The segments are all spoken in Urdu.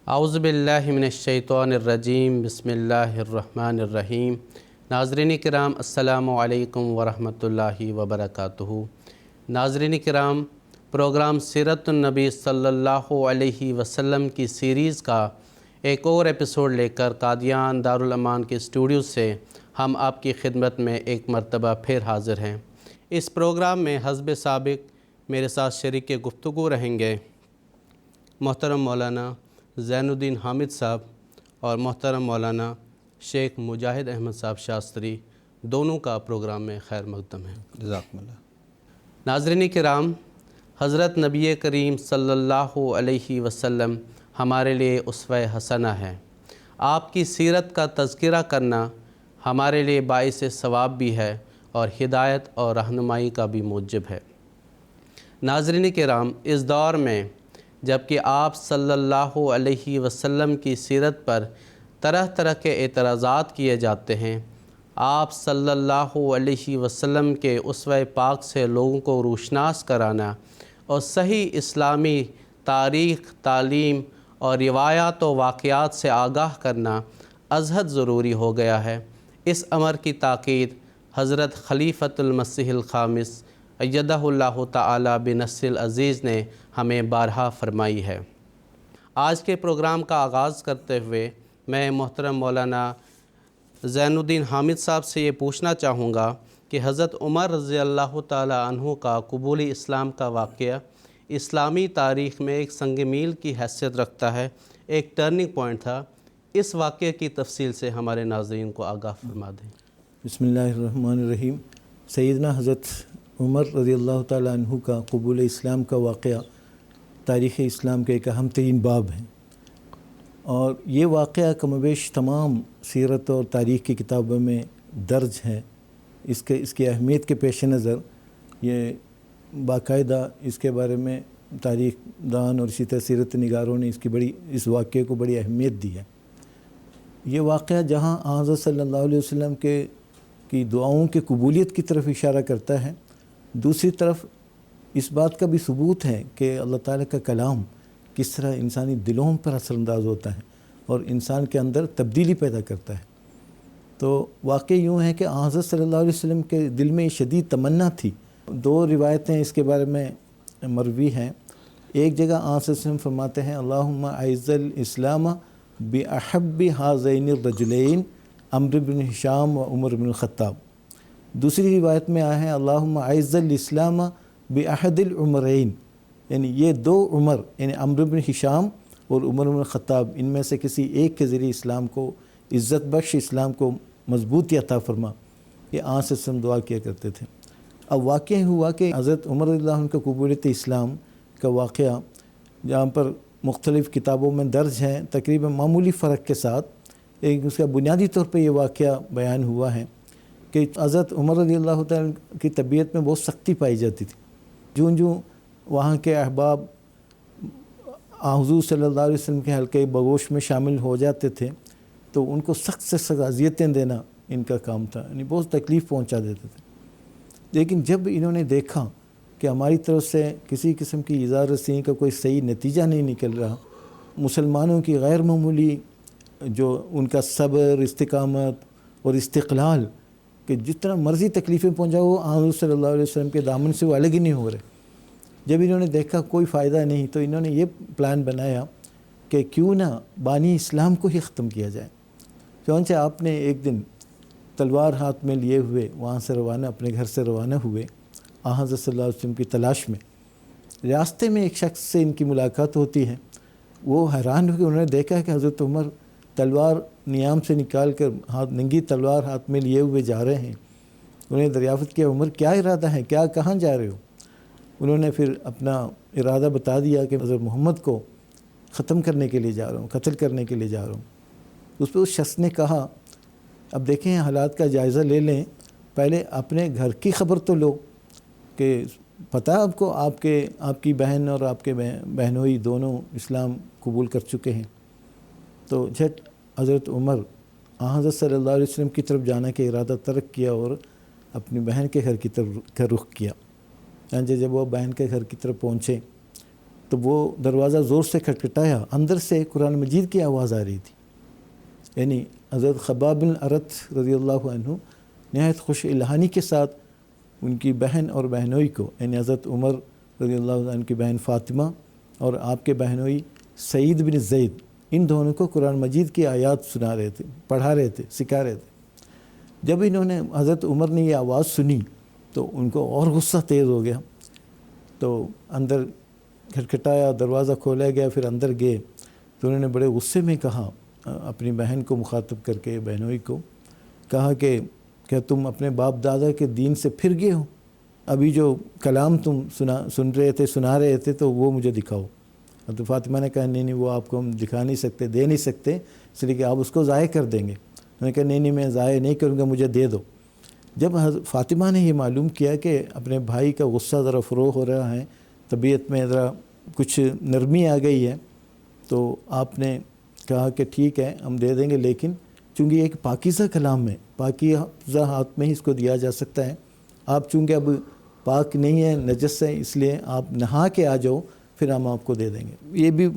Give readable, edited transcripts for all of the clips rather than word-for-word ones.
اعوذ باللہ من الشیطان الرجیم بسم اللہ الرحمن الرحیم۔ ناظرین کرام السلام علیکم ورحمۃ اللہ وبرکاتہ۔ ناظرین کرام، پروگرام سیرت النبی صلی اللہ علیہ وسلم کی سیریز کا ایک اور ایپیسوڈ لے کر قادیان دارالامان کے اسٹوڈیو سے ہم آپ کی خدمت میں ایک مرتبہ پھر حاضر ہیں۔ اس پروگرام میں حسب سابق میرے ساتھ شریک گفتگو رہیں گے محترم مولانا زین الدین حامد صاحب اور محترم مولانا شیخ مجاہد احمد صاحب شاستری، دونوں کا پروگرام میں خیر مقدم ہے۔ جزاکم اللہ۔ ناظرین کرام، حضرت نبی کریم صلی اللہ علیہ وسلم ہمارے لیے اسوہ حسنہ ہے۔ آپ کی سیرت کا تذکرہ کرنا ہمارے لیے باعث ثواب بھی ہے اور ہدایت اور رہنمائی کا بھی موجب ہے۔ ناظرین کرام، اس دور میں جبکہ آپ صلی اللہ علیہ وسلم کی سیرت پر طرح طرح کے اعتراضات کیے جاتے ہیں، آپ صلی اللہ علیہ وسلم کے اسوہ پاک سے لوگوں کو روشناس کرانا اور صحیح اسلامی تاریخ، تعلیم اور روایات و واقعات سے آگاہ کرنا ازحد ضروری ہو گیا ہے۔ اس امر کی تاکید حضرت خلیفۃ المسیح الخامس ایدہ اللہ تعالی بنصر العزیز نے ہمیں بارہا فرمائی ہے۔ آج کے پروگرام کا آغاز کرتے ہوئے میں محترم مولانا زین الدین حامد صاحب سے یہ پوچھنا چاہوں گا کہ حضرت عمر رضی اللہ تعالی عنہ کا قبول اسلام کا واقعہ اسلامی تاریخ میں ایک سنگ میل کی حیثیت رکھتا ہے، ایک ٹرننگ پوائنٹ تھا۔ اس واقعے کی تفصیل سے ہمارے ناظرین کو آگاہ فرما دیں۔ بسم اللہ الرحمن الرحیم۔ سیدنا حضرت عمر رضی اللہ تعالیٰ عنہ کا قبول اسلام کا واقعہ تاریخ اسلام کے ایک اہم ترین باب ہے، اور یہ واقعہ کم و بیش تمام سیرت اور تاریخ کی کتابوں میں درج ہے۔ اس کی اہمیت کے پیش نظر یہ باقاعدہ اس کے بارے میں تاریخ دان اور اسی طرح سیرت نگاروں نے اس واقعے کو بڑی اہمیت دی ہے۔ یہ واقعہ جہاں حضرت صلی اللہ علیہ وسلم کی دعاؤں کی قبولیت کی طرف اشارہ کرتا ہے، دوسری طرف اس بات کا بھی ثبوت ہے کہ اللہ تعالیٰ کا کلام کس طرح انسانی دلوں پر اثر انداز ہوتا ہے اور انسان کے اندر تبدیلی پیدا کرتا ہے۔ تو واقع یوں ہے کہ حضرت صلی اللہ علیہ وسلم کے دل میں شدید تمنا تھی۔ دو روایتیں اس کے بارے میں مروی ہیں۔ ایک جگہ حضرت صلی اللہ علیہ وسلم فرماتے ہیں اللہم اعز الاسلام باحب ہذین الرجلین عمرو بن ہشام و عمر بن الخطاب۔ دوسری روایت میں آیا ہے اللہم اعز الاسلام باحد العمرین، یعنی یہ دو عمر یعنی عمرو بن ہشام اور عمر بن الخطاب، ان میں سے کسی ایک کے ذریعے اسلام کو عزت بخش، اسلام کو مضبوطی عطا فرما۔ یہ صلی اللہ علیہ وسلم دعا کیا کرتے تھے۔ اب واقعہ ہوا کہ حضرت عمر رضی اللہ عنہ کا قبولیت اسلام کا واقعہ جہاں پر مختلف کتابوں میں درج ہیں، تقریباً معمولی فرق کے ساتھ ایک اس کا بنیادی طور پہ یہ واقعہ بیان ہوا ہے کہ حضرت عمر رضی اللہ تعالیٰ کی طبیعت میں بہت سختی پائی جاتی تھی۔ جوں وہاں کے احباب حضور صلی اللہ علیہ وسلم کے حلقہ بگوش میں شامل ہو جاتے تھے تو ان کو سخت سے سخت اذیتیں دینا ان کا کام تھا، یعنی بہت تکلیف پہنچا دیتے تھے۔ لیکن جب انہوں نے دیکھا کہ ہماری طرف سے کسی قسم کی ایذا رسانی کا کوئی صحیح نتیجہ نہیں نکل رہا، مسلمانوں کی غیر معمولی جو ان کا صبر، استقامت اور استقلال کہ جتنا مرضی تکلیفیں پہنچاؤ وہ حضور صلی اللہ علیہ وسلم کے دامن سے وہ الگ ہی نہیں ہو رہے، جب انہوں نے دیکھا کوئی فائدہ نہیں تو انہوں نے یہ پلان بنایا کہ کیوں نہ بانی اسلام کو ہی ختم کیا جائے۔ چنانچہ آپ نے ایک دن تلوار ہاتھ میں لیے ہوئے وہاں سے اپنے گھر سے روانہ ہوئے حضرت صلی اللہ علیہ وسلم کی تلاش میں۔ راستے میں ایک شخص سے ان کی ملاقات ہوتی ہے، وہ حیران ہو کے انہوں نے دیکھا کہ حضرت عمر تلوار نیام سے نکال کر ننگی تلوار ہاتھ میں لیے ہوئے جا رہے ہیں۔ انہوں نے دریافت کیا عمر کیا ارادہ ہے، کہاں جا رہے ہو؟ انہوں نے پھر اپنا ارادہ بتا دیا کہ حضرت محمد کو ختم کرنے کے لیے جا رہا ہوں، قتل کرنے کے لیے جا رہا ہوں۔ اس پہ اس شخص نے کہا اب دیکھیں حالات کا جائزہ لے لیں، پہلے اپنے گھر کی خبر تو لو کہ پتہ آپ کو آپ کی بہن اور آپ کے بہنوئی دونوں اسلام قبول کر چکے ہیں۔ تو جھٹ حضرت عمر حضرت صلی اللہ علیہ وسلم کی طرف جانے کا ارادہ ترک کیا اور اپنی بہن کے گھر کی طرف کا رخ کیا۔ جب وہ بہن کے گھر کی طرف پہنچے تو وہ دروازہ زور سے کھٹکھٹایا، اندر سے قرآن مجید کی آواز آ رہی تھی. یعنی حضرت خباب بن ارت رضی اللہ عنہ نہایت خوش الہانی کے ساتھ ان کی بہن اور بہنوئی کو، یعنی حضرت عمر رضی اللہ عنہ کی بہن فاطمہ اور آپ کے بہنوئی سعید بن زید، ان دونوں کو قرآن مجید کی آیات سنا رہے تھے، پڑھا رہے تھے، سکھا رہے تھے. جب انہوں نے حضرت عمر نے یہ آواز سنی تو ان کو اور غصہ تیز ہو گیا. تو اندر کھٹکھٹایا، دروازہ کھولا گیا، پھر اندر گئے تو انہوں نے بڑے غصے میں کہا، اپنی بہن کو مخاطب کر کے، بہنوئی کو کہا کہ کیا تم اپنے باپ دادا کے دین سے پھر گئے ہو؟ ابھی جو کلام تم سنا رہے تھے تو وہ مجھے دکھاؤ. تو فاطمہ نے کہا نہیں وہ آپ کو ہم دکھا نہیں سکتے، دے نہیں سکتے، اس لیے کہ آپ اس کو ضائع کر دیں گے. انہوں نے کہا نہیں میں ضائع نہیں کروں گا، مجھے دے دو. جب فاطمہ نے یہ معلوم کیا کہ اپنے بھائی کا غصہ ذرا فروغ ہو رہا ہے، طبیعت میں ذرا کچھ نرمی آ گئی ہے، تو آپ نے کہا کہ ٹھیک ہے ہم دے دیں گے، لیکن چونکہ ایک پاکیزہ کلام ہے، پاکیزہ ہاتھ میں ہی اس کو دیا جا سکتا ہے. آپ چونکہ اب پاک نہیں ہے، نجس ہے، اس لیے آپ نہا کے آ جاؤ، پھر ہم آپ کو دے دیں گے. یہ بھی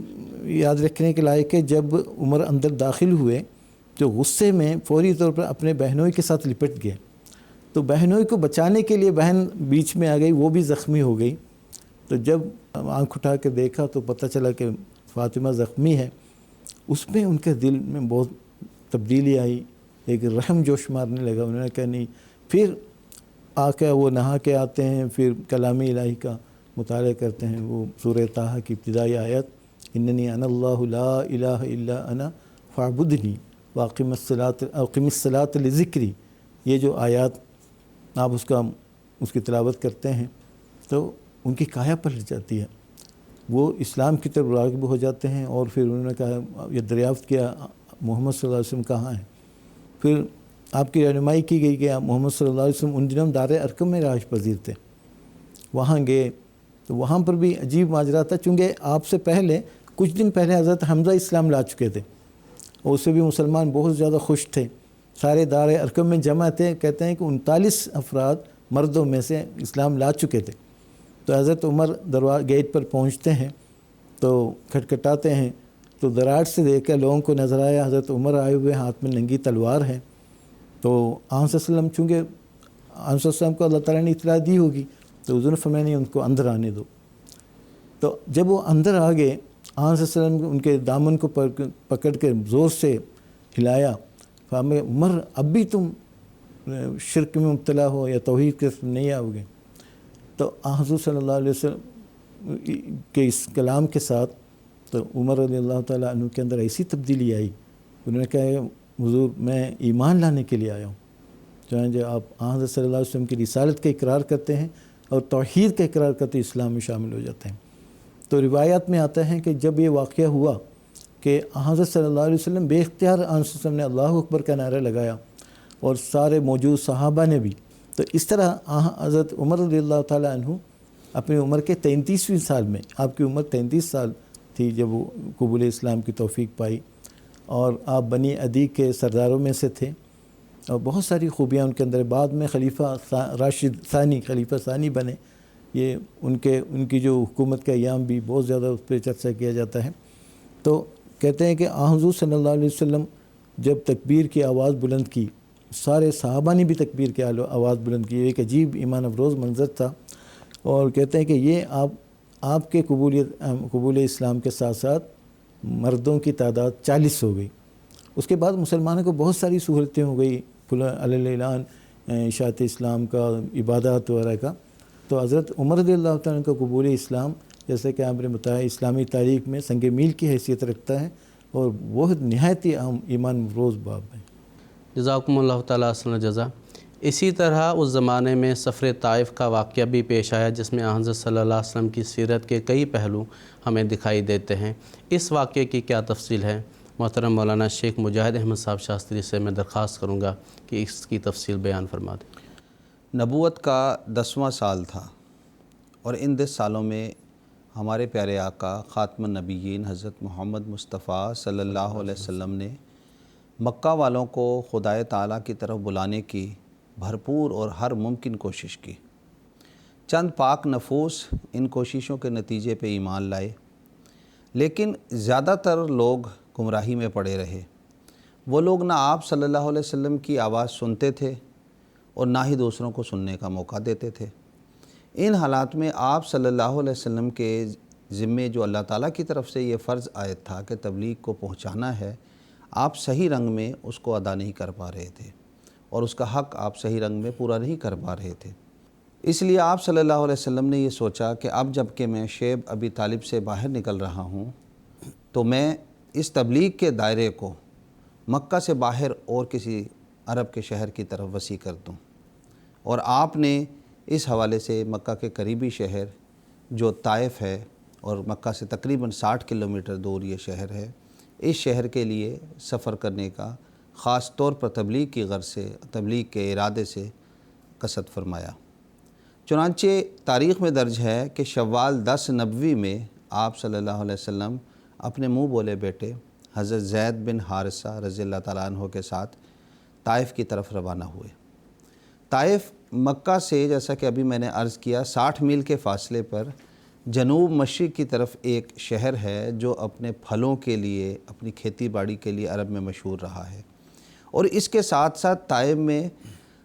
یاد رکھنے کے لائق ہے، جب عمر اندر داخل ہوئے تو غصے میں فوری طور پر اپنے بہنوئی کے ساتھ لپٹ گئے. تو بہنوئی کو بچانے کے لیے بہن بیچ میں آ گئی، وہ بھی زخمی ہو گئی. تو جب آنکھ اٹھا کے دیکھا تو پتہ چلا کہ فاطمہ زخمی ہے. اس میں ان کے دل میں بہت تبدیلی آئی، ایک رحم جوش مارنے لگا. انہوں نے کہا نہیں. پھر آ کے وہ نہا کے آتے ہیں، پھر کلام الہی کا مطالعہ کرتے ہیں. وہ سورہ طٰہٰ کی ابتدائی آیت اننی انا اللہ لا الہ الا انا فاعبدنی واقم الصلاۃ لذکری، یہ جو آیات آپ اس کی تلاوت کرتے ہیں تو ان کی کایا پلٹ جاتی ہے، وہ اسلام کی طرف راغب ہو جاتے ہیں. اور پھر انہوں نے کہا، یہ دریافت کیا محمد صلی اللہ علیہ وسلم کہاں ہیں. پھر آپ کی رہنمائی کی گئی کہ محمد صلی اللہ علیہ وسلم ان دنوں دار ارقم میں رہائش پذیر تھے. وہاں گئے تو وہاں پر بھی عجیب ماجرا تھا، چونکہ آپ سے پہلے کچھ دن پہلے حضرت حمزہ اسلام لا چکے تھے اور اس سے بھی مسلمان بہت زیادہ خوش تھے. سارے دار ارقم میں جمع تھے. کہتے ہیں کہ 39 افراد مردوں میں سے اسلام لا چکے تھے. تو حضرت عمر گیٹ پر پہنچتے ہیں تو کھٹکھٹاتے ہیں تو دراڑ سے دیکھ کے لوگوں کو نظر آیا حضرت عمر آئے ہوئے، ہاتھ میں ننگی تلوار ہے. تو آن صلی اللہ علیہ وسلم، چونکہ آن صلی اللہ علیہ وسلم کو اللہ تعالیٰ نے اطلاع دی ہوگی تو حضور نے فرمایا نہیں، ان کو اندر آنے دو. تو جب وہ اندر آ گئے، آن صلی اللہ علیہ وسلم ان کے دامن کو پکڑ کے زور سے ہلایا. فرمایا عمر اب بھی تم شرک میں مبتلا ہو یا توحید کے نہیں آؤ گے. تو حضور صلی اللہ علیہ وسلم کے اس کلام کے ساتھ تو عمر رضی اللہ تعالیٰ عنہ کے اندر ایسی تبدیلی آئی. انہوں نے کہا حضور میں ایمان لانے کے لیے آیا ہوں. چنانچہ آپ حضرت صلی اللہ علیہ وسلم کی رسالت کا اقرار کرتے ہیں اور توحید کا اقرار کرتے اسلام میں شامل ہو جاتے ہیں. تو روایات میں آتا ہے کہ جب یہ واقعہ ہوا کہ حضرت صلی اللہ علیہ وسلم بے اختیار صلی اللہ علیہ وسلم نے اللہ اکبر کا نعرہ لگایا اور سارے موجود صحابہ نے بھی. تو اس طرح حضرت عمر رضی اللہ تعالیٰ عنہ اپنی عمر کے 33ویں سال میں، آپ کی عمر 33 سال تھی جب وہ قبول اسلام کی توفیق پائی، اور آپ بنی عدی کے سرداروں میں سے تھے اور بہت ساری خوبیاں ان کے اندر. بعد میں خلیفہ خلیفہ ثانی بنے. یہ ان کی جو حکومت کا ایام بھی بہت زیادہ اس پہ چرچا کیا جاتا ہے. تو کہتے ہیں کہ حضور صلی اللہ علیہ وسلم جب تکبیر کی آواز بلند کی، سارے صحابہ نے بھی تکبیر کی آواز بلند کی. ایک عجیب ایمان افروز منظر تھا. اور کہتے ہیں کہ یہ آپ کے قبول اسلام کے ساتھ ساتھ مردوں کی تعداد 40 ہو گئی. اس کے بعد مسلمانوں کو بہت ساری سہولتیں ہو گئی، علی اعلان اشاعت اسلام کا، عبادات وغیرہ کا. تو حضرت عمر رضی اللہ تعالیٰ کا قبول اسلام، جیسے کہ آپ نے بتایا، اسلامی تاریخ میں سنگ میل کی حیثیت رکھتا ہے اور وہ نہایت ہی اہم ایمان افروز باب ہے. جزاکم اللہ تعالیٰ احسن جزا. اسی طرح اس زمانے میں سفر طائف کا واقعہ بھی پیش آیا، جس میں حضرت صلی اللہ علیہ وسلم کی سیرت کے کئی پہلو ہمیں دکھائی دیتے ہیں. اس واقعے کی کیا تفصیل ہے؟ محترم مولانا شیخ مجاہد احمد صاحب شاستری سے میں درخواست کروں گا کہ اس کی تفصیل بیان فرما دیں. نبوت کا 10واں سال تھا اور ان 10 سالوں میں ہمارے پیارے آقا خاتم النبیین حضرت محمد مصطفیٰ صلی اللہ علیہ وسلم نے مکہ والوں کو خدائے تعالیٰ کی طرف بلانے کی بھرپور اور ہر ممکن کوشش کی. چند پاک نفوس ان کوششوں کے نتیجے پہ ایمان لائے لیکن زیادہ تر لوگ گمراہی میں پڑے رہے۔ وہ لوگ نہ آپ صلی اللہ علیہ وسلم کی آواز سنتے تھے اور نہ ہی دوسروں کو سننے کا موقع دیتے تھے۔ ان حالات میں آپ صلی اللہ علیہ وسلم کے ذمے جو اللہ تعالیٰ کی طرف سے یہ فرض عائد تھا کہ تبلیغ کو پہنچانا ہے، آپ صحیح رنگ میں اس کو ادا نہیں کر پا رہے تھے اور اس کا حق آپ صحیح رنگ میں پورا نہیں کر پا رہے تھے۔ اس لیے آپ صلی اللہ علیہ وسلم نے یہ سوچا کہ اب جب کہ میں شیب ابی طالب سے باہر نکل رہا ہوں تو میں اس تبلیغ کے دائرے کو مکہ سے باہر اور کسی عرب کے شہر کی طرف وسیع کر دوں۔ اور آپ نے اس حوالے سے مکہ کے قریبی شہر جو طائف ہے، اور مکہ سے تقریباً 60 کلومیٹر دور یہ شہر ہے، اس شہر کے لیے سفر کرنے کا خاص طور پر تبلیغ کی غرض سے، تبلیغ کے ارادے سے قصد فرمایا۔ چنانچہ تاریخ میں درج ہے کہ شوال 10 نبوی میں آپ صلی اللہ علیہ وسلم اپنے منہ بولے بیٹے حضرت زید بن حارثہ رضی اللہ تعالیٰ عنہ کے ساتھ طائف کی طرف روانہ ہوئے۔ طائف مکہ سے، جیسا کہ ابھی میں نے عرض کیا، 60 میل کے فاصلے پر جنوب مشرق کی طرف ایک شہر ہے جو اپنے پھلوں کے لیے، اپنی کھیتی باڑی کے لیے عرب میں مشہور رہا ہے۔ اور اس کے ساتھ ساتھ طائف میں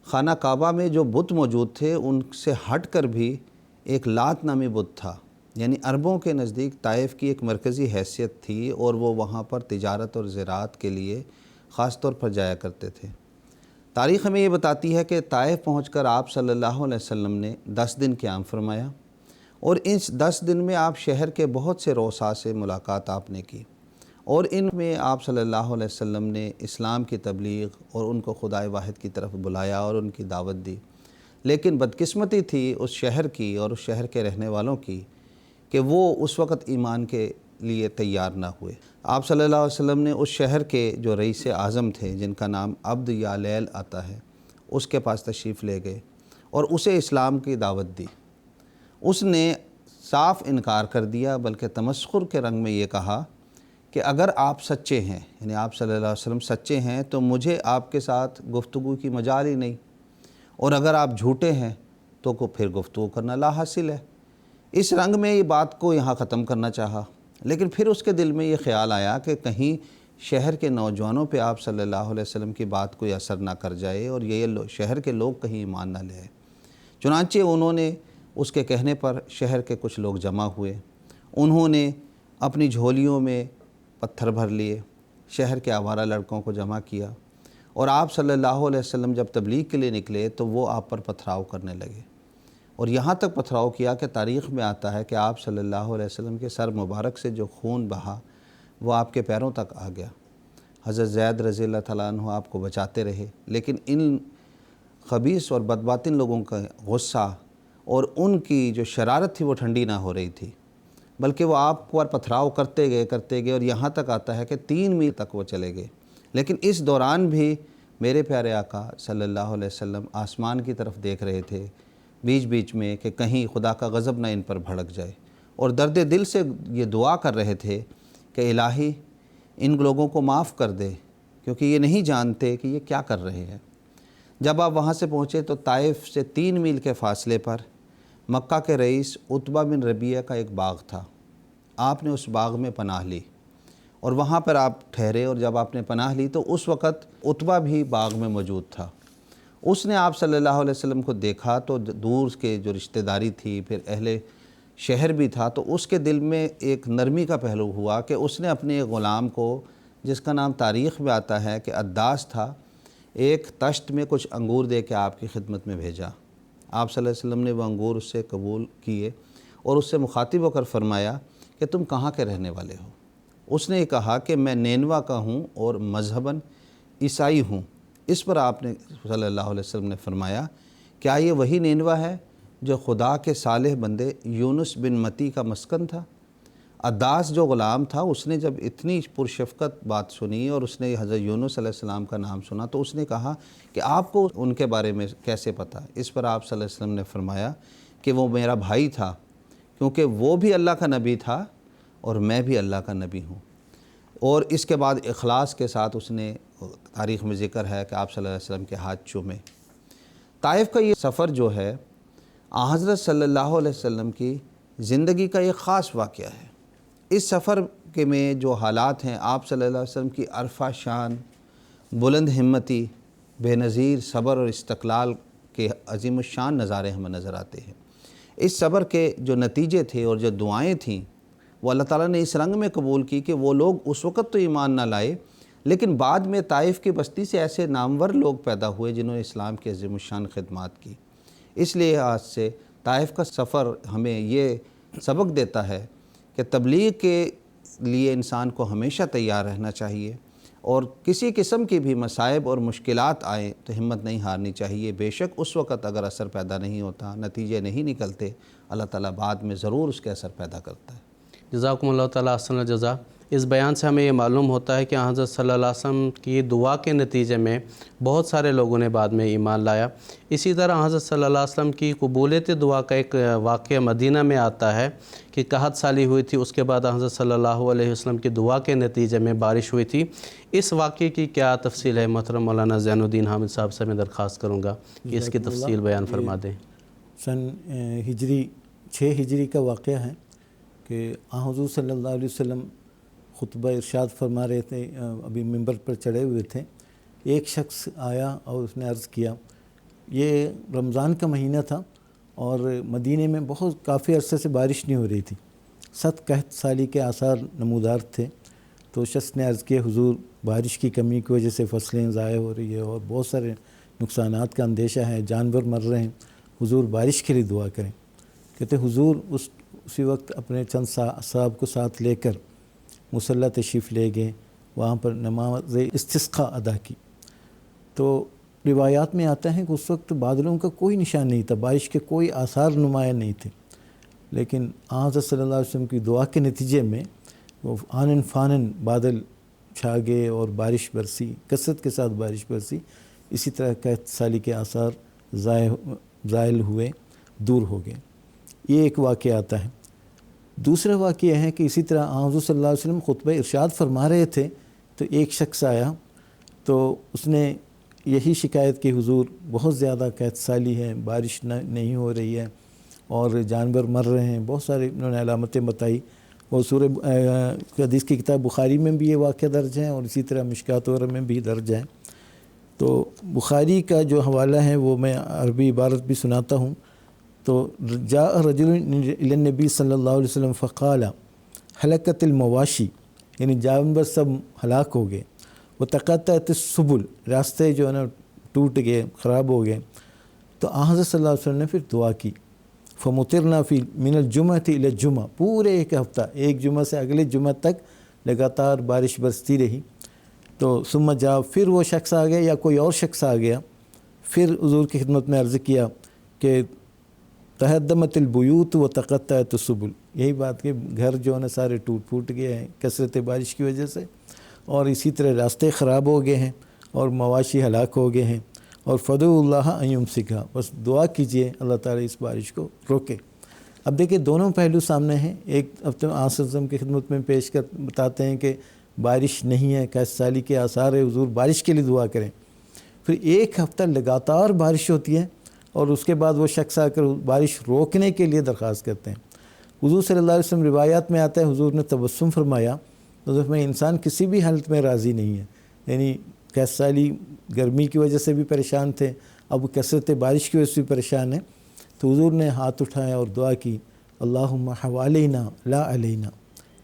خانہ کعبہ میں جو بت موجود تھے ان سے ہٹ کر بھی ایک لات نامی بت تھا، یعنی عربوں کے نزدیک طائف کی ایک مرکزی حیثیت تھی اور وہ وہاں پر تجارت اور زراعت کے لیے خاص طور پر جایا کرتے تھے۔ تاریخ ہمیں یہ بتاتی ہے کہ طائف پہنچ کر آپ صلی اللہ علیہ وسلم نے 10 دن قیام فرمایا، اور اس 10 دن میں آپ شہر کے بہت سے رؤساء سے ملاقات آپ نے کی، اور ان میں آپ صلی اللہ علیہ وسلم نے اسلام کی تبلیغ اور ان کو خدائے واحد کی طرف بلایا اور ان کی دعوت دی۔ لیکن بدقسمتی تھی اس شہر کی اور اس شہر کے رہنے والوں کی کہ وہ اس وقت ایمان کے لیے تیار نہ ہوئے۔ آپ صلی اللہ علیہ وسلم نے اس شہر کے جو رئیس اعظم تھے، جن کا نام عبد یا لیل آتا ہے، اس کے پاس تشریف لے گئے اور اسے اسلام کی دعوت دی۔ اس نے صاف انکار کر دیا، بلکہ تمسخر کے رنگ میں یہ کہا کہ اگر آپ سچے ہیں، یعنی آپ صلی اللہ علیہ وسلم سچے ہیں، تو مجھے آپ کے ساتھ گفتگو کی مجال ہی نہیں، اور اگر آپ جھوٹے ہیں تو پھر گفتگو کرنا لا حاصل ہے۔ اس رنگ میں یہ بات کو یہاں ختم کرنا چاہا، لیکن پھر اس کے دل میں یہ خیال آیا کہ کہیں شہر کے نوجوانوں پہ آپ صلی اللہ علیہ وسلم کی بات کوئی اثر نہ کر جائے اور یہ شہر کے لوگ کہیں ایمان نہ لے۔ چنانچہ انہوں نے اس کے کہنے پر شہر کے کچھ لوگ جمع ہوئے، انہوں نے اپنی جھولیوں میں پتھر بھر لیے، شہر کے آوارہ لڑکوں کو جمع کیا، اور آپ صلی اللہ علیہ وسلم جب تبلیغ کے لیے نکلے تو وہ آپ پر پتھراؤ کرنے لگے، اور یہاں تک پتھراؤ کیا کہ تاریخ میں آتا ہے کہ آپ صلی اللہ علیہ وسلم کے سر مبارک سے جو خون بہا وہ آپ کے پیروں تک آ گیا۔ حضرت زید رضی اللہ تعالیٰ عنہ آپ کو بچاتے رہے، لیکن ان خبیث اور بدباطن لوگوں کا غصہ اور ان کی جو شرارت تھی وہ ٹھنڈی نہ ہو رہی تھی، بلکہ وہ آپ پر پتھراؤ کرتے گئے اور یہاں تک آتا ہے کہ 3 میل تک وہ چلے گئے۔ لیکن اس دوران بھی میرے پیارے آقا صلی اللہ علیہ وسلم آسمان کی طرف دیکھ رہے تھے بیچ بیچ میں کہ کہیں خدا کا غضب نہ ان پر بھڑک جائے، اور درد دل سے یہ دعا کر رہے تھے کہ الہی ان لوگوں کو معاف کر دے، کیونکہ یہ نہیں جانتے کہ یہ کیا کر رہے ہیں۔ جب آپ وہاں سے پہنچے تو طائف سے 3 میل کے فاصلے پر مکہ کے رئیس عتبہ بن ربیعہ کا ایک باغ تھا۔ آپ نے اس باغ میں پناہ لی اور وہاں پر آپ ٹھہرے، اور جب آپ نے پناہ لی تو اس وقت عتبہ بھی باغ میں موجود تھا۔ اس نے آپ صلی اللہ علیہ وسلم کو دیکھا تو دور کے جو رشتہ داری تھی، پھر اہل شہر بھی تھا، تو اس کے دل میں ایک نرمی کا پہلو ہوا کہ اس نے اپنے ایک غلام کو، جس کا نام تاریخ میں آتا ہے کہ عداس تھا، ایک تشت میں کچھ انگور دے کے آپ کی خدمت میں بھیجا۔ آپ صلی اللہ علیہ وسلم نے وہ انگور اس سے قبول کیے اور اس سے مخاطب ہو کر فرمایا کہ تم کہاں کے رہنے والے ہو؟ اس نے کہا کہ میں نینوا کا ہوں اور مذہباً عیسائی ہوں۔ اس پر آپ نے صلی اللہ علیہ وسلم نے فرمایا کیا یہ وہی نینوا ہے جو خدا کے صالح بندے یونس بن متی کا مسکن تھا؟ عداس جو غلام تھا، اس نے جب اتنی پرشفقت بات سنی اور اس نے حضرت یونس علیہ السلام کا نام سنا تو اس نے کہا کہ آپ کو ان کے بارے میں کیسے پتہ؟ اس پر آپ صلی اللہ علیہ وسلم نے فرمایا کہ وہ میرا بھائی تھا، کیونکہ وہ بھی اللہ کا نبی تھا اور میں بھی اللہ کا نبی ہوں۔ اور اس کے بعد اخلاص کے ساتھ اس نے، تاریخ میں ذکر ہے کہ آپ صلی اللہ علیہ وسلم کے ہاتھ چومے۔ طائف کا یہ سفر جو ہے حضرت صلی اللہ علیہ وسلم کی زندگی کا ایک خاص واقعہ ہے۔ اس سفر کے میں جو حالات ہیں، آپ صلی اللہ علیہ وسلم کی عرفہ شان، بلند ہمتی، بے نظیر صبر اور استقلال کے عظیم الشان نظارے ہمیں نظر آتے ہیں۔ اس صبر کے جو نتیجے تھے اور جو دعائیں تھیں وہ اللہ تعالیٰ نے اس رنگ میں قبول کی کہ وہ لوگ اس وقت تو ایمان نہ لائے، لیکن بعد میں طائف کی بستی سے ایسے نامور لوگ پیدا ہوئے جنہوں نے اسلام کی عظیم الشان خدمات کی۔ اس لیے آج سے طائف کا سفر ہمیں یہ سبق دیتا ہے کہ تبلیغ کے لیے انسان کو ہمیشہ تیار رہنا چاہیے، اور کسی قسم کی بھی مصائب اور مشکلات آئیں تو ہمت نہیں ہارنی چاہیے۔ بے شک اس وقت اگر اثر پیدا نہیں ہوتا، نتیجے نہیں نکلتے، اللہ تعالیٰ بعد میں ضرور اس کے اثر پیدا کرتا ہے۔ جزاکم اللہ تعالیٰ احسن الجزا۔ اس بیان سے ہمیں یہ معلوم ہوتا ہے کہ حضرت صلی اللہ علیہ وسلم کی دعا کے نتیجے میں بہت سارے لوگوں نے بعد میں ایمان لایا۔ اسی طرح حضرت صلی اللہ علیہ وسلم کی قبولیت دعا کا ایک واقعہ مدینہ میں آتا ہے کہ قحط سالی ہوئی تھی، اس کے بعد حضرت صلی اللہ علیہ وسلم کی دعا کے نتیجے میں بارش ہوئی تھی۔ اس واقعے کی کیا تفصیل ہے؟ محترم مولانا زین الدین حامد صاحب سے میں درخواست کروں گا کہ اس کی تفصیل بیان فرما دیں۔ سن ہجری 6 ہجری کا واقعہ ہے کہ حضور صلی اللہ علیہ وسلم خطبہ ارشاد فرما رہے تھے، ابھی منبر پر چڑھے ہوئے تھے۔ ایک شخص آیا اور اس نے عرض کیا، یہ رمضان کا مہینہ تھا اور مدینے میں بہت کافی عرصے سے بارش نہیں ہو رہی تھی، 7 قحط سالی کے آثار نمودار تھے۔ تو شخص نے عرض کیا، حضور بارش کی کمی کی وجہ سے فصلیں ضائع ہو رہی ہے اور بہت سارے نقصانات کا اندیشہ ہے، جانور مر رہے ہیں، حضور بارش کے لیے دعا کریں۔ کہتے حضور اسی وقت اپنے چند صحابہ کو ساتھ لے کر مصلی تشریف لے گئے، وہاں پر نماز استسقاء ادا کی۔ تو روایات میں آتا ہے کہ اس وقت بادلوں کا کوئی نشان نہیں تھا، بارش کے کوئی آثار نمایاں نہیں تھے، لیکن حضرت صلی اللہ علیہ وسلم کی دعا کے نتیجے میں وہ آنن فانن بادل چھا گئے اور بارش برسی، کثرت کے ساتھ بارش برسی۔ اسی طرح قحط سالی کے آثار زائل ہوئے، دور ہو گئے۔ یہ ایک واقعہ آتا ہے۔ دوسرا واقعہ ہے کہ اسی طرح حضور صلی اللہ علیہ وسلم خطبہ ارشاد فرما رہے تھے تو ایک شخص آیا، تو اس نے یہی شکایت کی، حضور بہت زیادہ قحط سالی ہے، بارش نہیں ہو رہی ہے اور جانور مر رہے ہیں، بہت سارے انہوں نے علامتیں بتائی۔ اور سورہ حدیث کی کتاب بخاری میں بھی یہ واقعہ درج ہے اور اسی طرح مشکات وغیرہ میں بھی درج ہے۔ تو بخاری کا جو حوالہ ہے وہ میں عربی عبارت بھی سناتا ہوں۔ تو جاء رجل الی النبی صلی اللہ علیہ وسلم فقال ہلکت المواشی، یعنی جانور سب ہلاک ہو گئے، وتقطعت السبل، راستے جو ہے نا ٹوٹ گئے، خراب ہو گئے۔ تو حضرت صلی اللہ علیہ وسلم نے پھر دعا کی، فمطرنا فی من الجمعۃ الی الجمعہ، پورے ایک ہفتہ، ایک جمعہ سے اگلے جمعہ تک لگاتار بارش برستی رہی۔ تو ثم جاء، پھر وہ شخص آ گیا یا کوئی اور شخص آ گیا، پھر حضور کی خدمت میں عرض کیا کہ تہدمت البیوت و تقطعت السبل، یہی بات کہ گھر جو ہے نا سارے ٹوٹ پھوٹ گئے ہیں کثرت بارش کی وجہ سے، اور اسی طرح راستے خراب ہو گئے ہیں اور مواشی ہلاک ہو گئے ہیں، اور فدعوا اللہ ان یمسکھا، بس دعا کیجئے اللہ تعالیٰ اس بارش کو روکے۔ اب دیکھیں دونوں پہلو سامنے ہیں۔ ایک اب تو آصم کی خدمت میں پیش کر بتاتے ہیں کہ بارش نہیں ہے، قحط سالی کے آثار ہے، حضور بارش کے لیے دعا کریں۔ پھر ایک ہفتہ لگاتار بارش ہوتی ہے اور اس کے بعد وہ شخص آ کر بارش روکنے کے لیے درخواست کرتے ہیں۔ حضور صلی اللہ علیہ وسلم روایات میں آتا ہے، حضور نے تبسم فرمایا، حضور میں انسان کسی بھی حالت میں راضی نہیں ہے، یعنی قحط سالی گرمی کی وجہ سے بھی پریشان تھے، اب کثرت بارش کی وجہ سے بھی پریشان ہیں۔ تو حضور نے ہاتھ اٹھایا اور دعا کی، اللہم حوالینا لا علینا،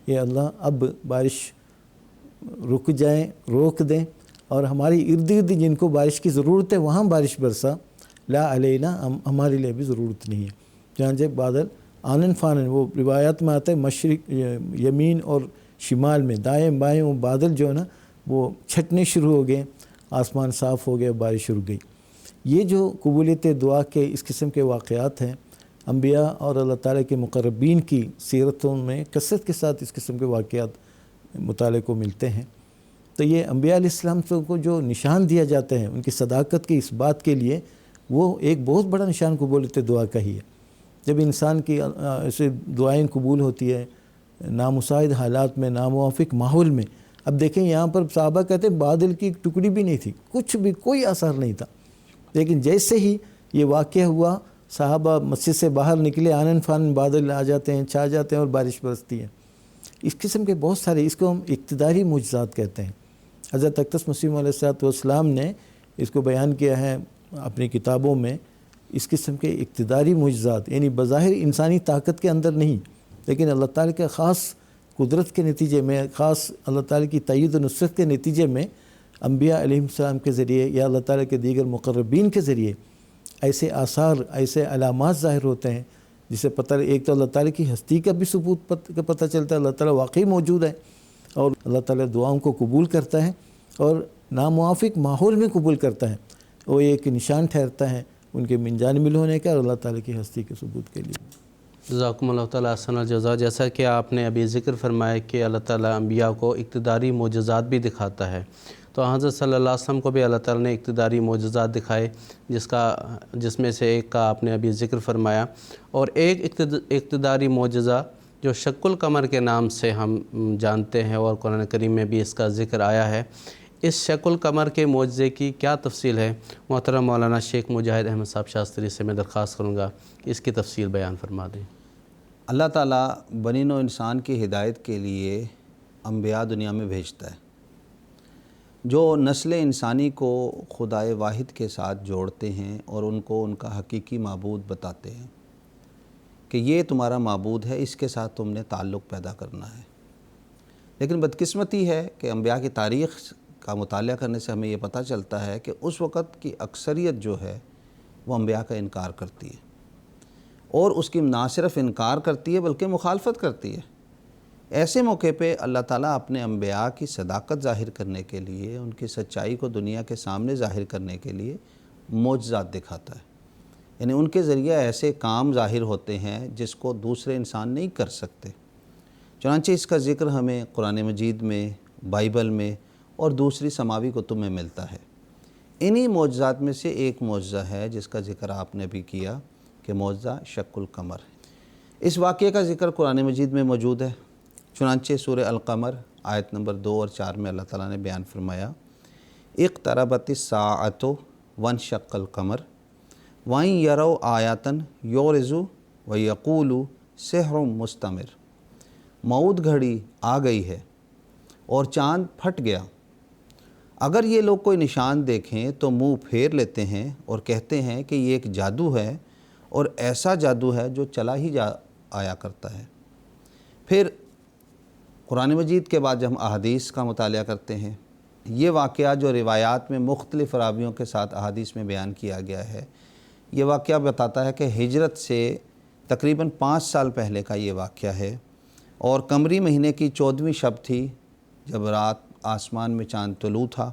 یہ اللہ اب بارش رک جائیں، روک دیں، اور ہماری ارد گرد جن کو بارش کی ضرورت ہے وہاں بارش برسا، لا علینا ہمارے لیے بھی ضرورت نہیں ہے۔ جہاں جب بادل آنن فانن، وہ روایات میں آتا ہے مشرق یمین اور شمال میں دائیں بائیں وہ بادل جو ہے نا وہ چھٹنے شروع ہو گئے، آسمان صاف ہو گیا، بارش رک گئی۔ یہ جو قبولیت دعا کے اس قسم کے واقعات ہیں، انبیاء اور اللہ تعالیٰ کے مقربین کی سیرتوں میں کثرت کے ساتھ اس قسم کے واقعات مطالعے کو ملتے ہیں۔ تو یہ انبیاء علیہ السلام کو جو نشان دیا جاتے ہیں ان کی صداقت کے اس بات کے لیے، وہ ایک بہت بڑا نشان قبولیت دعا کا ہی ہے۔ جب انسان کی ایسے دعائیں قبول ہوتی ہے نامساعد حالات میں، ناموافق ماحول میں۔ اب دیکھیں یہاں پر صحابہ کہتے ہیں بادل کی ٹکڑی بھی نہیں تھی، کچھ بھی کوئی اثر نہیں تھا، لیکن جیسے ہی یہ واقعہ ہوا صحابہ مسجد سے باہر نکلے، آنن فانن بادل آ جاتے ہیں، چھا جاتے ہیں اور بارش برستی ہے۔ اس قسم کے بہت سارے، اس کو ہم اقتداری معجزات کہتے ہیں۔ حضرت اقدس مسیح علیہ الصلوۃ والسلام نے اس کو بیان کیا ہے اپنی کتابوں میں، اس قسم کے اقتداری معجزات، یعنی بظاہر انسانی طاقت کے اندر نہیں، لیکن اللہ تعالیٰ کے خاص قدرت کے نتیجے میں، خاص اللہ تعالیٰ کی تائید و نصرت کے نتیجے میں انبیاء علیہ السلام کے ذریعے یا اللہ تعالیٰ کے دیگر مقربین کے ذریعے ایسے آثار، ایسے علامات ظاہر ہوتے ہیں جس سے پتہ، ایک تو اللہ تعالیٰ کی ہستی کا بھی ثبوت کا پتہ چلتا ہے، اللہ تعالیٰ واقعی موجود ہے، اور اللہ تعالیٰ دعاؤں کو قبول کرتا ہے اور ناموافق ماحول میں قبول کرتا ہے، وہ ایک نشان ٹھہرتا ہے ان کے من جانب ہونے کا اور اللہ تعالیٰ کی ہستی کے ثبوت کے لیے۔ جزاکم اللہ تعالیٰ احسن الجزا۔ جیسا کہ آپ نے ابھی ذکر فرمایا کہ اللہ تعالیٰ انبیاء کو اقتداری معجزات بھی دکھاتا ہے، تو حضرت صلی اللہ علیہ وسلم کو بھی اللہ تعالیٰ نے اقتداری معجزات دکھائے، جس میں سے ایک کا آپ نے ابھی ذکر فرمایا، اور ایک اقتداری معجزہ جو شق القمر کے نام سے ہم جانتے ہیں اور قرآن کریم میں بھی اس کا ذکر آیا ہے۔ اس شق القمر کے معجزے کی کیا تفصیل ہے؟ محترم مولانا شیخ مجاہد احمد صاحب شاستری سے میں درخواست کروں گا کہ اس کی تفصیل بیان فرما دیں۔ اللہ تعالیٰ بنی نوع انسان کی ہدایت کے لیے انبیاء دنیا میں بھیجتا ہے، جو نسل انسانی کو خدائے واحد کے ساتھ جوڑتے ہیں اور ان کو ان کا حقیقی معبود بتاتے ہیں کہ یہ تمہارا معبود ہے، اس کے ساتھ تم نے تعلق پیدا کرنا ہے۔ لیکن بدقسمتی ہے کہ انبیاء کی تاریخ کا مطالعہ کرنے سے ہمیں یہ پتہ چلتا ہے کہ اس وقت کی اکثریت جو ہے وہ انبیاء کا انکار کرتی ہے، اور اس کی نہ صرف انکار کرتی ہے بلکہ مخالفت کرتی ہے۔ ایسے موقع پہ اللہ تعالیٰ اپنے انبیاء کی صداقت ظاہر کرنے کے لیے، ان کی سچائی کو دنیا کے سامنے ظاہر کرنے کے لیے معجزات دکھاتا ہے، یعنی ان کے ذریعے ایسے کام ظاہر ہوتے ہیں جس کو دوسرے انسان نہیں کر سکتے۔ چنانچہ اس کا ذکر ہمیں قرآن مجید میں، بائبل میں اور دوسری سماوی کتب میں ملتا ہے۔ انہی معجزات میں سے ایک معجزہ ہے جس کا ذکر آپ نے بھی کیا کہ معجزہ شق القمر ہے۔ اس واقعے کا ذکر قرآن مجید میں موجود ہے۔ چنانچہ سورہ القمر آیت نمبر 2 اور 4 میں اللہ تعالیٰ نے بیان فرمایا، اقتربت الساعۃ وانشق القمر وَإِن يَرَوْا آیَاتًا یُعْرِضُوا وَیَقُولُوا سِحْرٌ مُسْتَمِرٌ۔ موعود گھڑی آ گئی ہے اور چاند پھٹ گیا، اگر یہ لوگ کوئی نشان دیکھیں تو منہ پھیر لیتے ہیں اور کہتے ہیں کہ یہ ایک جادو ہے، اور ایسا جادو ہے جو چلا ہی آیا کرتا ہے۔ پھر قرآن مجید کے بعد جب ہم احادیث کا مطالعہ کرتے ہیں، یہ واقعہ جو روایات میں مختلف راویوں کے ساتھ احادیث میں بیان کیا گیا ہے، یہ واقعہ بتاتا ہے کہ ہجرت سے تقریباً 5 سال پہلے کا یہ واقعہ ہے، اور قمری مہینے کی 14ویں شب تھی جب رات آسمان میں چاند طلوع تھا۔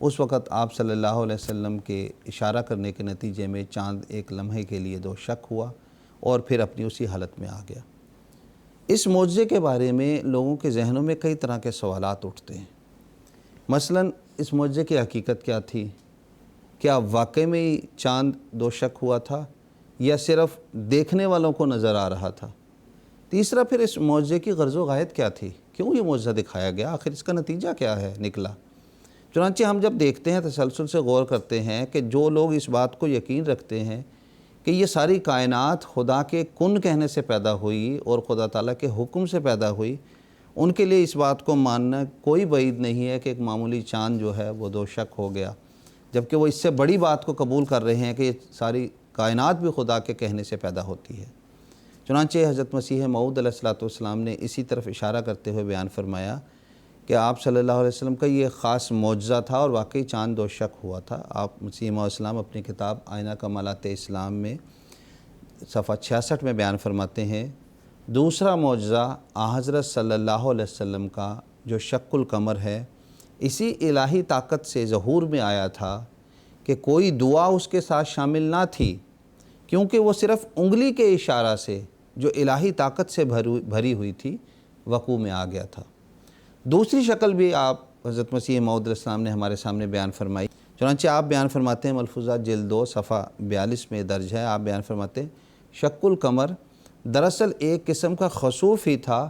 اس وقت آپ صلی اللہ علیہ وسلم کے اشارہ کرنے کے نتیجے میں چاند ایک لمحے کے لیے دو شک ہوا اور پھر اپنی اسی حالت میں آ گیا۔ اس معجزے کے بارے میں لوگوں کے ذہنوں میں کئی طرح کے سوالات اٹھتے ہیں۔ مثلاً اس معجزے کی حقیقت کیا تھی؟ کیا واقعی میں ہی چاند دو شک ہوا تھا یا صرف دیکھنے والوں کو نظر آ رہا تھا؟ تیسرا، پھر اس معجزے کی غرض و غایت کیا تھی؟ کیوں یہ معجزہ دکھایا گیا؟ آخر اس کا نتیجہ کیا ہے نکلا؟ چنانچہ ہم جب دیکھتے ہیں، تسلسل سے غور کرتے ہیں کہ جو لوگ اس بات کو یقین رکھتے ہیں کہ یہ ساری کائنات خدا کے کن کہنے سے پیدا ہوئی اور خدا تعالیٰ کے حکم سے پیدا ہوئی، ان کے لیے اس بات کو ماننا کوئی بعید نہیں ہے کہ ایک معمولی چاند جو ہے وہ دو شک ہو گیا، جبکہ وہ اس سے بڑی بات کو قبول کر رہے ہیں کہ یہ ساری کائنات بھی خدا کے کہنے سے پیدا ہوتی ہے۔ چنانچہ حضرت مسیح موعود علیہ الصلوۃ والسلام نے اسی طرف اشارہ کرتے ہوئے بیان فرمایا کہ آپ صلی اللہ علیہ وسلم کا یہ خاص معجزہ تھا اور واقعی چاند دو شک ہوا تھا۔ آپ مسیح موعود السلام اپنی کتاب آئینہ کمالات اسلام میں صفحہ 66 میں بیان فرماتے ہیں، دوسرا معجزہ حضرت صلی اللہ علیہ وسلم کا جو شق القمر ہے، اسی الہی طاقت سے ظہور میں آیا تھا کہ کوئی دعا اس کے ساتھ شامل نہ تھی، کیونکہ وہ صرف انگلی کے اشارہ سے جو الہی طاقت سے بھری ہوئی تھی وقوع میں آ گیا تھا۔ دوسری شکل بھی آپ حضرت مسیح موعود علیہ السلام نے ہمارے سامنے بیان فرمائی۔ چنانچہ آپ بیان فرماتے ہیں، ملفوظات جلد 2 صفحہ 42 میں درج ہے، آپ بیان فرماتے ہیں شق القمر دراصل ایک قسم کا خسوف ہی تھا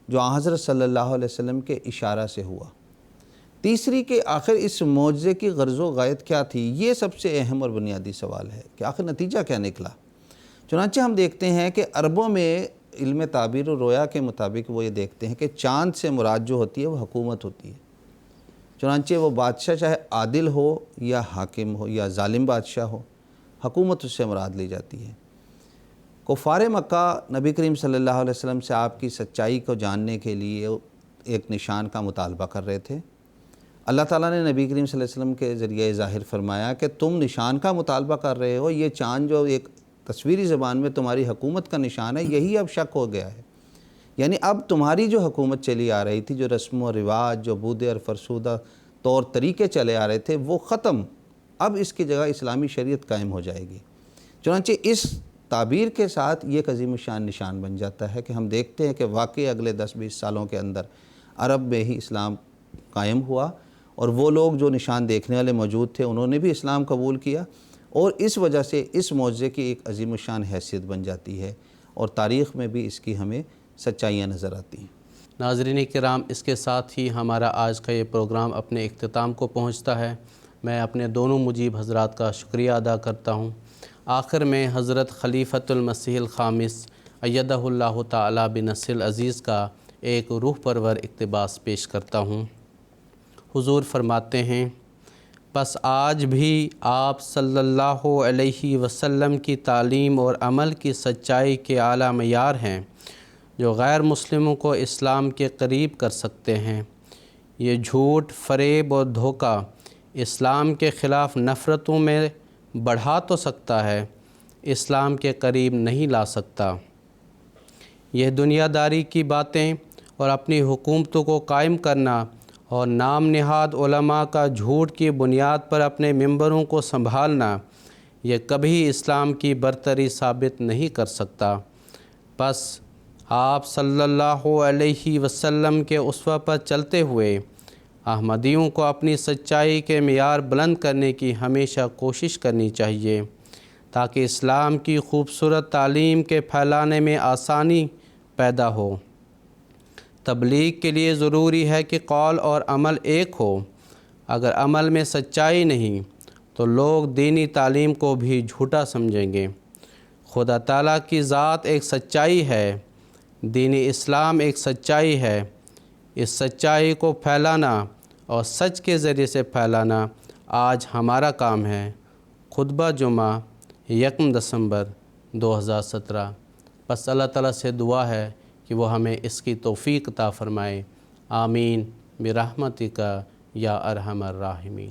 جو حضرت صلی اللہ علیہ وسلم کے اشارہ سے ہوا۔ تیسری کہ آخر اس معجزے کی غرض و غایت کیا تھی، یہ سب سے اہم اور بنیادی سوال ہے کہ آخر نتیجہ کیا نکلا۔ چنانچہ ہم دیکھتے ہیں کہ عربوں میں علم تعبیر و رویا کے مطابق وہ یہ دیکھتے ہیں کہ چاند سے مراد جو ہوتی ہے وہ حکومت ہوتی ہے، چنانچہ وہ بادشاہ چاہے عادل ہو یا حاکم ہو یا ظالم بادشاہ ہو، حکومت اس سے مراد لی جاتی ہے۔ کفار مکہ نبی کریم صلی اللہ علیہ وسلم سے آپ کی سچائی کو جاننے کے لیے ایک نشان کا مطالبہ کر رہے تھے۔ اللہ تعالیٰ نے نبی کریم صلی اللہ علیہ وسلم کے ذریعے ظاہر فرمایا کہ تم نشان کا مطالبہ کر رہے ہو، یہ چاند جو ایک تصویری زبان میں تمہاری حکومت کا نشان ہے، یہی اب شک ہو گیا ہے۔ یعنی اب تمہاری جو حکومت چلی آ رہی تھی، جو رسم و رواج، جو بودے اور فرسودہ طور طریقے چلے آ رہے تھے، وہ ختم، اب اس کی جگہ اسلامی شریعت قائم ہو جائے گی۔ چنانچہ اس تعبیر کے ساتھ یہ ایک عظیم الشان نشان بن جاتا ہے کہ ہم دیکھتے ہیں کہ واقعی اگلے 10-20 سالوں کے اندر عرب میں ہی اسلام قائم ہوا، اور وہ لوگ جو نشان دیکھنے والے موجود تھے انہوں نے بھی اسلام قبول کیا، اور اس وجہ سے اس معجزے کی ایک عظیم الشان حیثیت بن جاتی ہے، اور تاریخ میں بھی اس کی ہمیں سچائیاں نظر آتی ہیں۔ ناظرین کرام، اس کے ساتھ ہی ہمارا آج کا یہ پروگرام اپنے اختتام کو پہنچتا ہے۔ میں اپنے دونوں مجیب حضرات کا شکریہ ادا کرتا ہوں۔ آخر میں حضرت خلیفۃ المسیح الخامس ایدہ اللہ تعالی بنصر العزیز کا ایک روح پرور اقتباس پیش کرتا ہوں۔ حضور فرماتے ہیں، بس آج بھی آپ صلی اللہ علیہ وسلم کی تعلیم اور عمل کی سچائی کے اعلیٰ معیار ہیں جو غیر مسلموں کو اسلام کے قریب کر سکتے ہیں۔ یہ جھوٹ، فریب اور دھوکہ اسلام کے خلاف نفرتوں میں بڑھا تو سکتا ہے، اسلام کے قریب نہیں لا سکتا۔ یہ دنیا داری کی باتیں اور اپنی حکومتوں کو قائم کرنا اور نام نہاد علماء کا جھوٹ کی بنیاد پر اپنے ممبروں کو سنبھالنا، یہ کبھی اسلام کی برتری ثابت نہیں کر سکتا۔ بس آپ صلی اللہ علیہ وسلم کے اسوہ پر چلتے ہوئے احمدیوں کو اپنی سچائی کے معیار بلند کرنے کی ہمیشہ کوشش کرنی چاہیے، تاکہ اسلام کی خوبصورت تعلیم کے پھیلانے میں آسانی پیدا ہو۔ تبلیغ کے لیے ضروری ہے کہ قول اور عمل ایک ہو۔ اگر عمل میں سچائی نہیں تو لوگ دینی تعلیم کو بھی جھوٹا سمجھیں گے۔ خدا تعالیٰ کی ذات ایک سچائی ہے، دین اسلام ایک سچائی ہے۔ اس سچائی کو پھیلانا اور سچ کے ذریعے سے پھیلانا آج ہمارا کام ہے۔ خطبہ جمعہ 1 دسمبر 2017۔ بس اللہ تعالیٰ سے دعا ہے کہ وہ ہمیں اس کی توفیق عطا فرمائے۔ آمین برحمتک یا ارحم الراحمین۔